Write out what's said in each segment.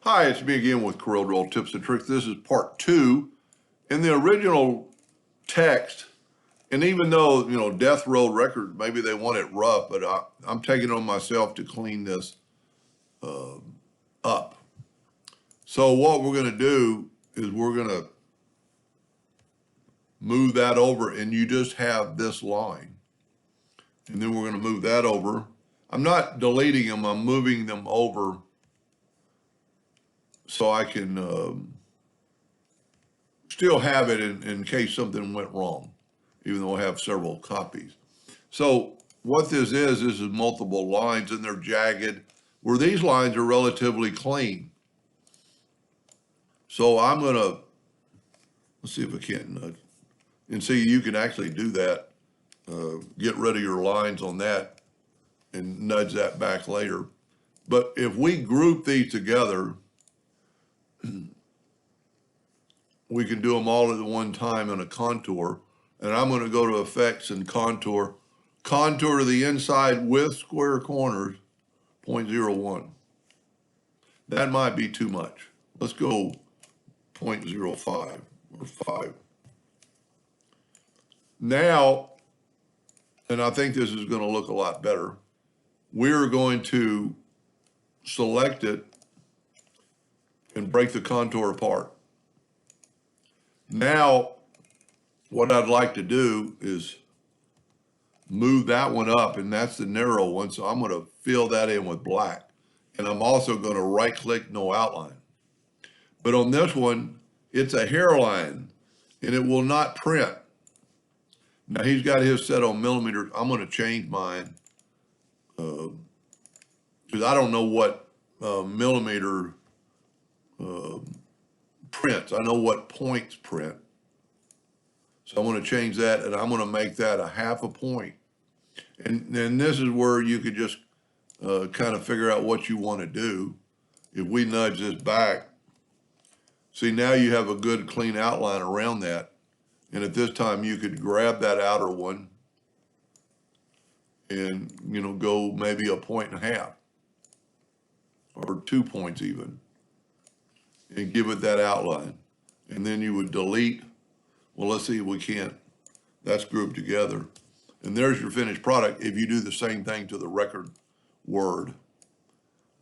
Hi, it's me again with Corel Tips and Tricks. This is part 2. In the original text, and even though, Death Row Records, maybe they want it rough, but I'm taking it on myself to clean this up. So what we're going to do is we're going to move that over, and you just have this line. And then we're going to move that over. I'm not deleting them, I'm moving them over so I can still have it in case something went wrong, even though I have several copies. So what this is multiple lines, and they're jagged, where these lines are relatively clean. So I'm gonna, let's see if I can, and see, you can actually do that. Get rid of your lines on that and nudge that back later. But if we group these together, we can do them all at one time in a contour. And I'm going to go to Effects and Contour. Contour to the inside with square corners, 0.01. That might be too much. Let's go 0.05 or 5. Now, and I think this is going to look a lot better, we're going to select it and break the contour apart. Now, what I'd like to do is move that one up, and that's the narrow one, so I'm going to fill that in with black. And I'm also going to right-click No Outline. But on this one, it's a hairline, and it will not print. Now, he's got his set on millimeters. I'm going to change mine, because I don't know what millimeter prints. I know what points print. So I'm going to change that, and I'm going to make that a 0.5 point. And then this is where you could just kind of figure out what you want to do. If we nudge this back, see, now you have a good clean outline around that. And at this time, you could grab that outer one and, go maybe 1.5 points or 2 points even, and give it that outline. And then you would delete. Well, let's see if we can't. That's grouped together. And there's your finished product if you do the same thing to the record word.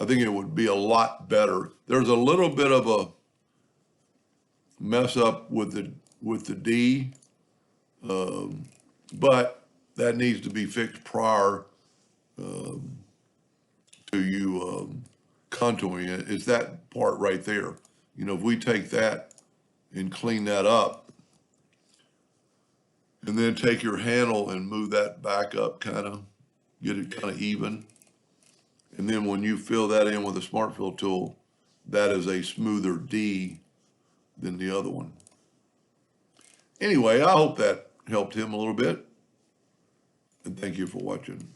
I think it would be a lot better. There's a little bit of a mess up with the D, but that needs to be fixed prior to you contouring it. It's that part right there. If we take that and clean that up, and then take your handle and move that back up, get it kind of even. And then when you fill that in with a Smart Fill tool, that is a smoother D than the other one. Anyway, I hope that helped him a little bit. And thank you for watching.